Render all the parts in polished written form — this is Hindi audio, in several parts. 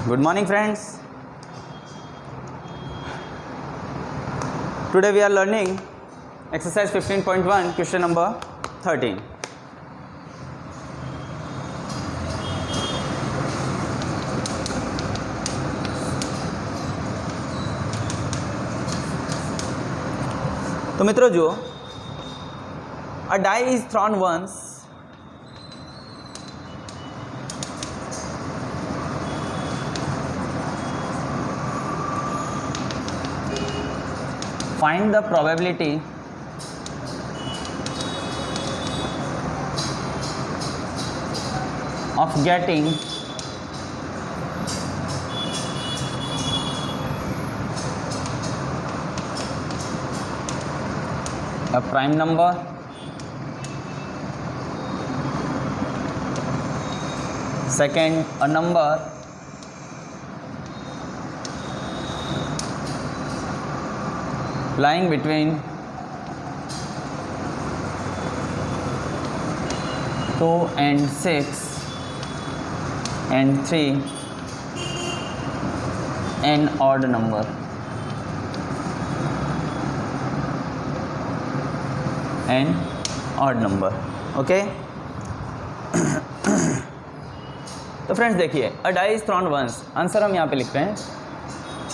Good morning, friends. Today we are learning exercise 15.1, question number 13. तो मित्रों जो a die is thrown once find the probability of getting a prime number, second a number lying between 2 and 6 and 3 an odd number. An odd number. Okay तो फ्रेंड्स देखिए a die is thrown once, answer हम यहाँ पे लिख रहे हैं।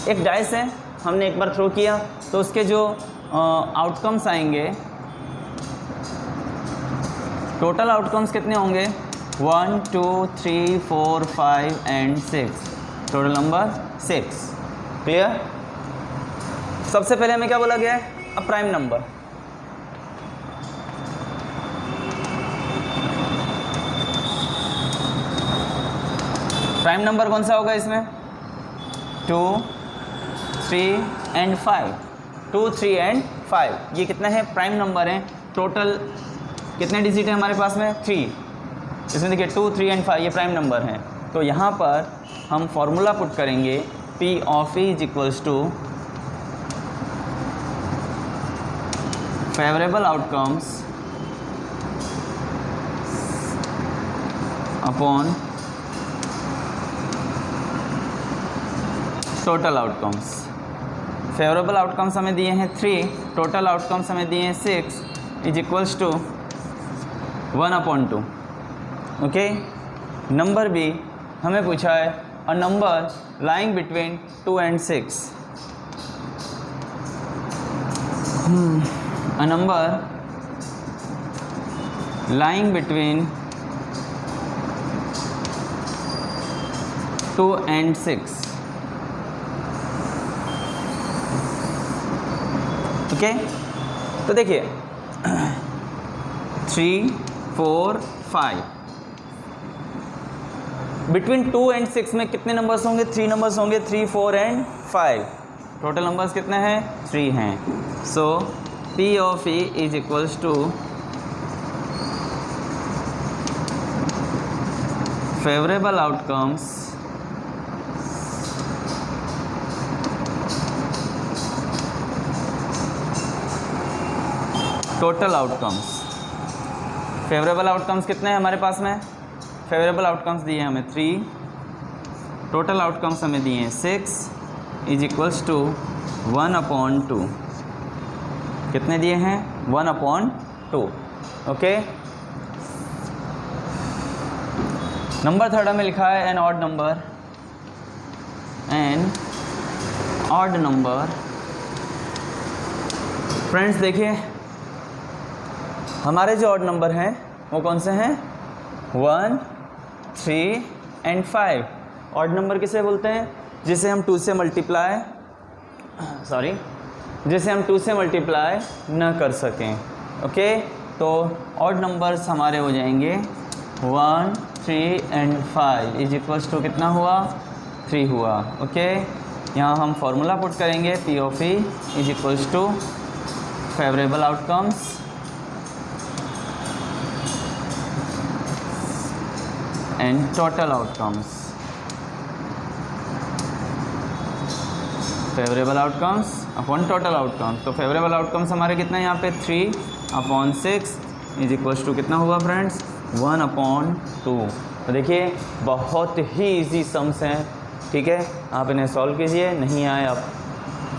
एक डाइस है, हमने एक बार थ्रो किया तो उसके जो आउटकम्स आएंगे, टोटल आउटकम्स कितने होंगे 1 2 3 4 5 एंड 6, टोटल नंबर 6। क्लियर। सबसे पहले हमें क्या बोला गया है, a prime number. Prime number कौन सा होगा इसमें 2 3 एंड 5, 2 3 एंड 5 ये कितना है प्राइम नंबर है। टोटल कितने डिजिट है हमारे पास में 3, इसमें देखिए 2 3 एंड 5 ये प्राइम नंबर हैं। तो यहाँ पर हम फॉर्मूला पुट करेंगे P of E is equals to favourable outcomes upon total outcomes. Favourable outcomes हमें दिए हैं 3, टोटल आउटकम्स हमें दिए हैं 6 is equals to 1/2। Okay. Number B हमें पूछा है a number lying between 2 and 6, a number lying between 2 and 6। Okay तो देखिए 3 4 5 बिटवीन 2 and 6 में कितने नंबर्स होंगे, 3 नंबर्स होंगे, 3 4 एंड 5। टोटल नंबर्स कितने हैं 3 हैं। So P of E is equals to favourable outcomes total outcomes. Favourable outcomes कितने हैं हमारे पास में, फेवरेबल आउटकम्स दिए हैं हमें 3, टोटल आउटकम्स हमें दिए हैं 6 इज इक्वल्स टू 1/2। कितने दिए हैं 1/2। ओके। नंबर थर्ड में लिखा है an odd number, an odd number. Friends देखिए हमारे जो ऑड नंबर हैं वो कौन से हैं 1 3 एंड 5। ऑड नंबर किसे बोलते हैं, जिसे हम 2 से मल्टीप्लाई न कर सकें। ओके तो ऑड नंबर्स हमारे हो जाएंगे 1 3 एंड 5 इज इक्वल्स टू कितना हुआ 3 हुआ। ओके यहाँ हम फॉर्मूला पुट करेंगे P of E is equals to favourable outcomes and total outcomes। Favourable outcomes upon total outcomes. तो फेवरेबल आउटकम्स हमारे कितना है यहाँ पे 3/6 इज इक्वल्स टू कितना हुआ फ्रेंड्स 1/2। तो देखिए बहुत ही इजी सम्स हैं, ठीक है, आप इन्हें सॉल्व कीजिए, नहीं आए आप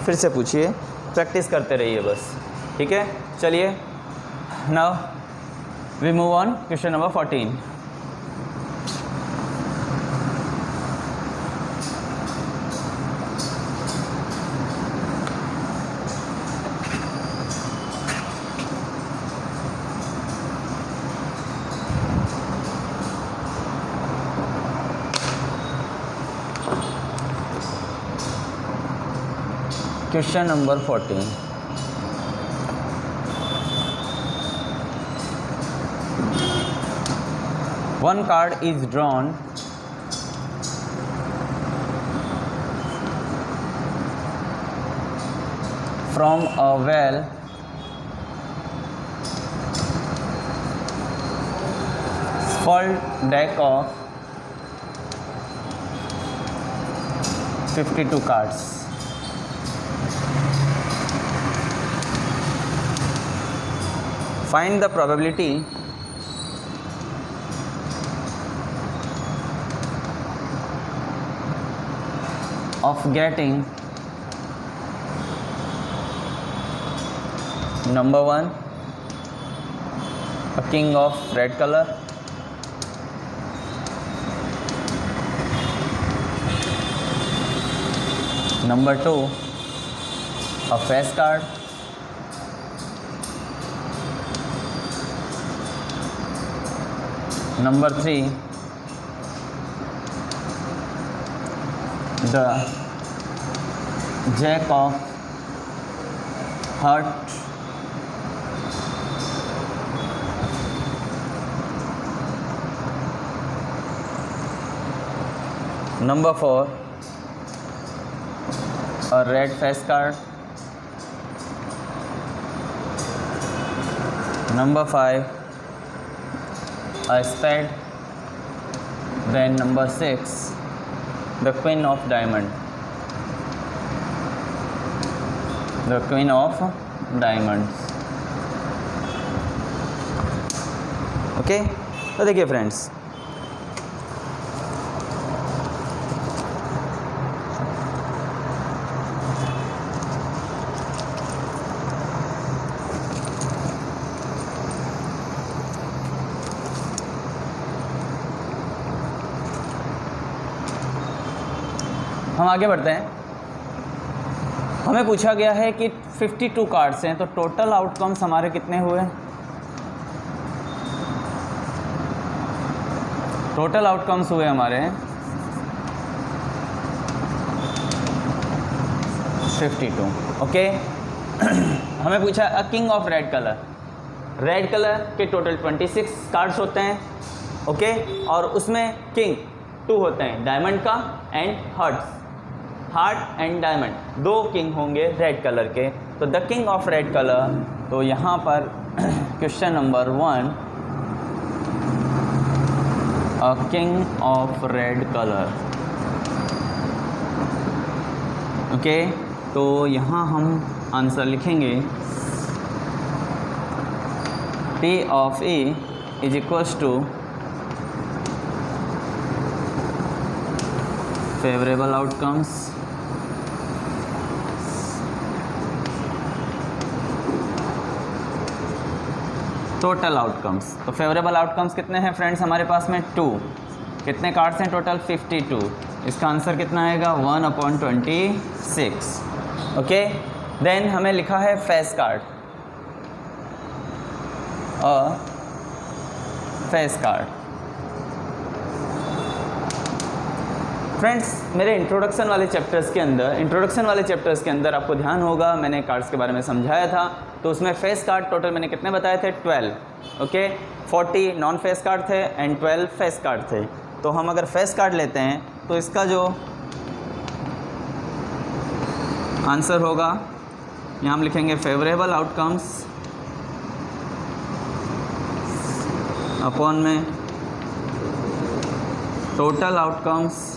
फिर से पूछिए, प्रैक्टिस करते रहिए बस, ठीक है। चलिए now we move on, question number 14। Question number 14. One card is drawn from a well full deck of 52 cards. Find the probability of getting number 1 a king of red color, number 2 a face card, number 3 the jack of heart, number 4 a red face card, number 5 a spade, then number 6 the queen of diamond, the queen of diamonds। Okay, तो देखिए फ्रेंड्स, हम आगे बढ़ते हैं। हमें पूछा गया है कि 52 कार्ड्स हैं, तो टोटल आउटकम्स हमारे कितने हुए? टोटल आउटकम्स हुए हमारे 52। ओके, हमें पूछा अ king of red colour, red colour के टोटल 26 कार्ड्स होते हैं। ओके, और उसमें किंग 2 होते हैं, डायमंड का and heart and diamond, 2 king होंगे रेड कलर के। तो the king of red colour, तो यहाँ पर question number 1 a king of red colour. Okay, तो यहाँ हम आंसर लिखेंगे P of A is equals to favourable outcomes total outcomes. तो फेवरेबल आउटकम्स कितने हैं फ्रेंड्स हमारे पास में? 2। कितने कार्ड्स हैं टोटल? 52। इसका आंसर कितना आएगा? 1/26। ओके, देन हमें लिखा है face card, face card. Friends, मेरे इंट्रोडक्शन वाले चैप्टर्स के अंदर आपको ध्यान होगा, मैंने कार्ड्स के बारे में समझाया था। तो उसमें फेस कार्ड टोटल मैंने कितने बताए थे? 12। ओके, 40 नॉन फेस कार्ड थे एंड 12 फेस कार्ड थे। तो हम अगर फेस कार्ड लेते हैं तो इसका जो आंसर होगा, यहाँ हम लिखेंगे फेवरेबल आउटकम्स अपॉन में टोटल आउटकम्स।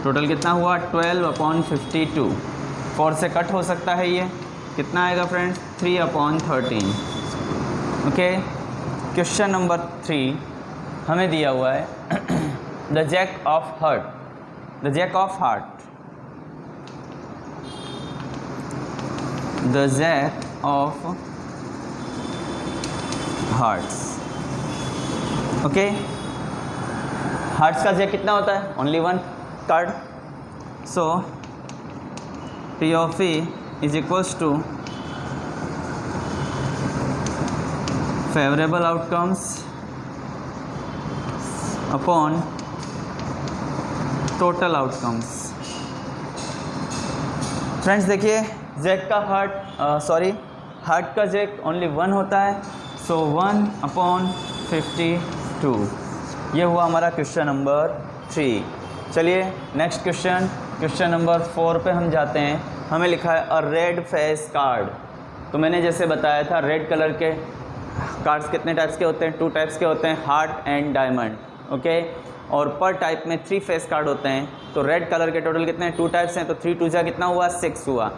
टोटल कितना हुआ? 12/52। 4 से कट हो सकता है, ये कितना आएगा फ्रेंड्स? 3/13। ओके, क्वेश्चन नंबर 3 हमें दिया हुआ है the jack of heart. The jack of heart, the jack of hearts. Okay, hearts का जैक कितना होता है? Only one card. So P of E is equals to favorable outcomes upon total outcomes। Friends देखिए, जेक का हार्ट का जेक ओनली वन होता है, सो 1/52। ये हुआ हमारा क्वेश्चन नंबर 3। चलिए नेक्स्ट क्वेश्चन नंबर 4 पे हम जाते हैं। हमें लिखा है अ रेड फेस कार्ड। तो मैंने जैसे बताया था, रेड कलर के कार्ड्स कितने टाइप्स के होते हैं? 2 टाइप्स के होते हैं, हार्ट एंड डायमंड। ओके, और पर टाइप में 3 फेस कार्ड होते हैं। तो रेड कलर के टोटल कितने हैं? 2 टाइप्स हैं, तो 3 2 जा कितना हुआ? 6 हुआ।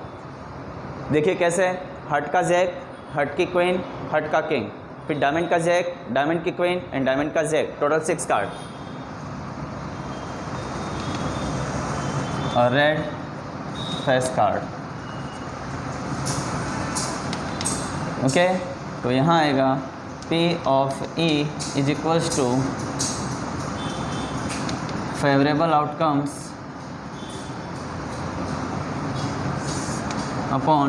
देखिए कैसे, हार्ट का जैक, हार्ट की क्वीन, हार्ट का किंग, फिर डायमंड का जैक, डायमंड की क्वीन एंड डायमंड का जैक, टोटल 6 कार्ड। और रेड फेस कार्ड। ओके, तो यहाँ आएगा P of E is equals to favorable outcomes upon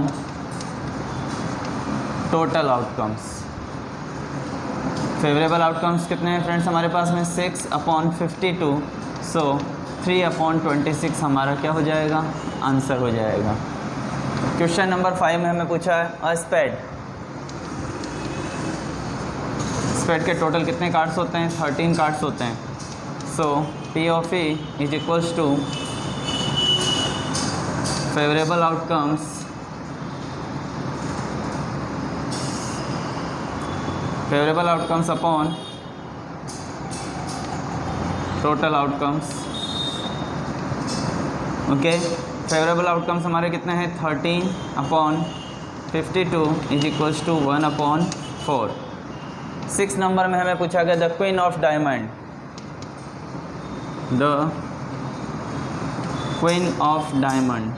total outcomes। Favourable outcomes कितने हैं फ्रेंड्स हमारे पास में? 6/52। सो 3/26 हमारा क्या हो जाएगा? आंसर हो जाएगा। क्वेश्चन नंबर 5 में हमें पूछा है अ स्पेड। स्पेड के टोटल कितने कार्ड्स होते हैं? 13 कार्ड्स होते हैं। So P of E is equals to favorable outcomes upon total outcomes। Okay, favourable outcomes हमारे कितने हैं? 13/52 इज इक्वल्स टू 1/4। 6 नंबर में हमें पूछा गया the queen of diamond. The queen of diamond.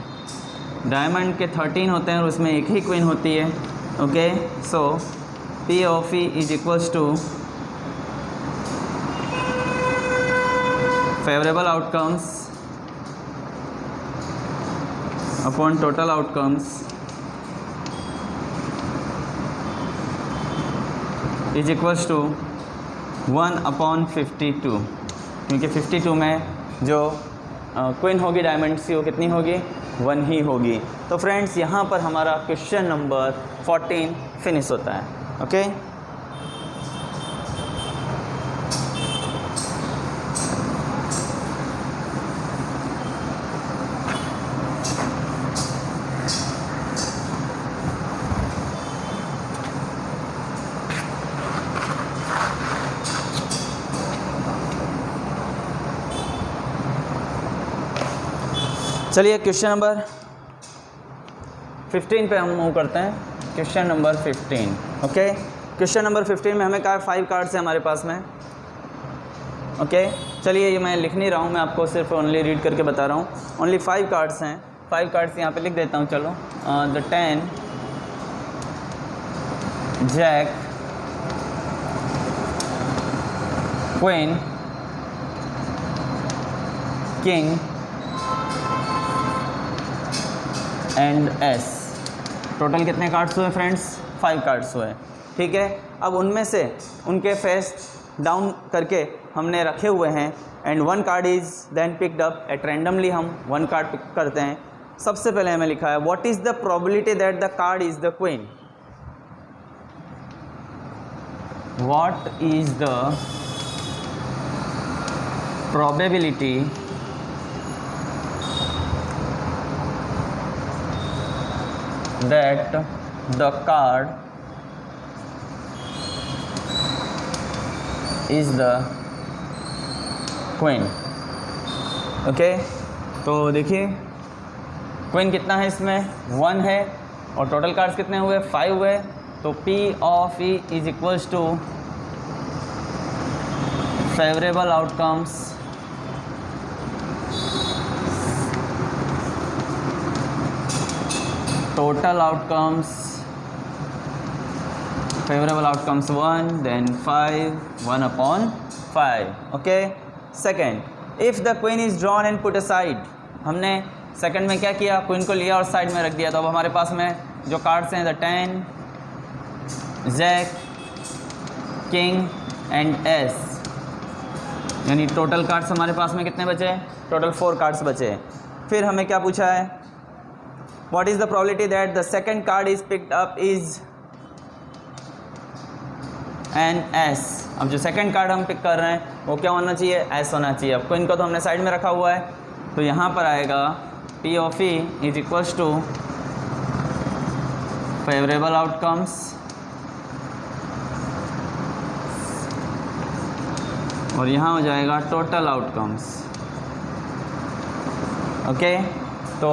Diamond के 13 होते हैं और उसमें एक ही क्वीन होती है। Okay, so P of E is equals to favorable outcomes upon total outcomes is equals to 1/52, क्योंकि 52 में जो क्वीन होगी डायमंड की वो कितनी होगी? 1 ही होगी। तो फ्रेंड्स यहाँ पर हमारा क्वेश्चन नंबर 14 फिनिश होता है। ओके, चलिए क्वेश्चन नंबर 15 पे हम मूव करते हैं। Question number 15। Okay, question number 15 में हमें कहा 5 कार्ड्स हैं हमारे पास में। ओके, चलिए ये मैं लिख नहीं रहा हूँ, मैं आपको सिर्फ ओनली रीड करके बता रहा हूँ। ओनली 5 कार्ड्स हैं। 5 कार्ड्स यहाँ पे लिख देता हूँ। चलो, the 10 jack, queen, king and ace. Total कितने कार्ड्स हुए फ्रेंड्स? 5 कार्ड्स हुए। ठीक है, अब उनमें से उनके फेस डाउन करके हमने रखे हुए हैं and 1 card is then picked up at randomly. हम 1 कार्ड पिक करते हैं। सबसे पहले हमें लिखा है what is the probability that the card is the queen. What is the probability that the card is the queen। Okay, तो देखिए क्वीन कितना है इसमें? 1 है और टोटल कार्ड्स कितने हुए? 5 हुए। तो P of E is equals to favorable outcomes total outcomes, favorable outcomes 1, then 5, 1 upon 5. Okay. Second, if the queen is drawn and put aside, हमने सेकंड में क्या किया, क्वीन को लिया और साइड में रख दिया, तो अब हमारे पास में जो कार्ड्स हैं the 10, jack, king and ace, यानी टोटल कार्ड्स हमारे पास में कितने बचे? टोटल 4 कार्ड्स बचे। फिर हमें क्या पूछा है, what is the probability that the second card is picked up is an S. अब जो सेकंड कार्ड हम पिक कर रहे हैं वो क्या होना चाहिए? एस होना चाहिए। अब क्वीन को तो हमने साइड में रखा हुआ है, तो यहाँ पर आएगा P of E is equals to favourable outcomes और यहाँ हो जाएगा टोटल आउटकम्स। ओके, तो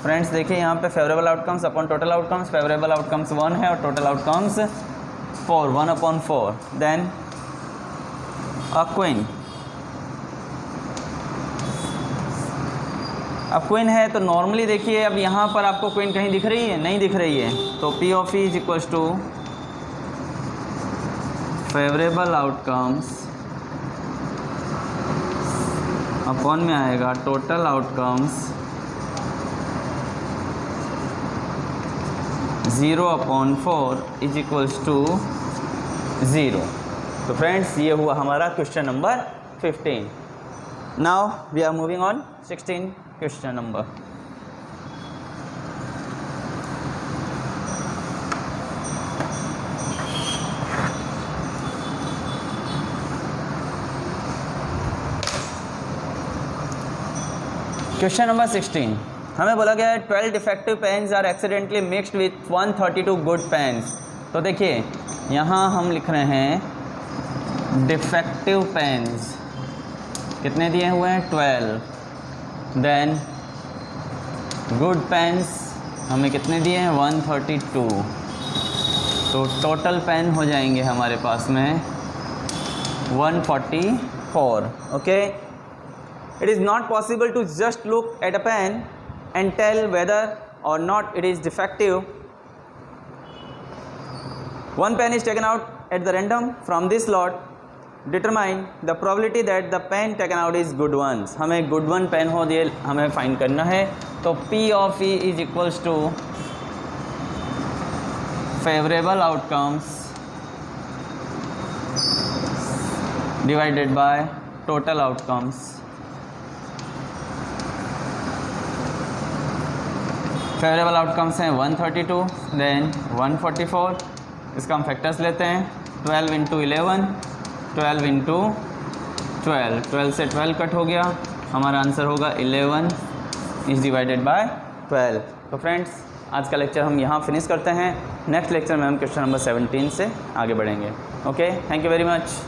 फ्रेंड्स देखिए यहाँ पे favourable outcomes upon total outcomes, favourable outcomes 1 है और total outcomes 4, 1 upon 4. Then a queen, अब क्वीन है तो नॉर्मली देखिए अब यहाँ पर आपको क्वीन कहीं दिख रही है? नहीं दिख रही है, तो P of E is equals to favourable outcomes upon में आएगा total outcomes 0 upon 4 is equals to 0। तो फ्रेंड्स ये हुआ हमारा question number 15। Now we are moving on 16 question number. Question number 16 हमें बोला गया है 12 defective pens are accidentally mixed with 132 good pens. तो देखिए यहाँ हम लिख रहे हैं डिफेक्टिव पेन्स कितने दिए हुए हैं? 12। देन गुड पेन्स हमें कितने दिए हैं? 132। तो टोटल पेन हो जाएंगे हमारे पास में 144। Okay, it is not possible to just look at a pen and tell whether or not it is defective. One pen is taken out at the random from this lot. Determine the probability that the pen taken out is good ones. हमें good one pen हो दिए हमें फाइंड करना है, तो P of E is equals to favorable outcomes divided by total outcomes। Favourable outcomes हैं 132, देन 144। इसका हम फैक्टर्स लेते हैं 12 इंटू 11, 12 इंटू 12, 12 से 12 कट हो गया, हमारा आंसर होगा 11 इज डिवाइडेड बाय 12। तो फ्रेंड्स आज का लेक्चर हम यहाँ फिनिश करते हैं। नेक्स्ट लेक्चर में हम क्वेश्चन नंबर 17 से आगे बढ़ेंगे। Okay, thank you very much.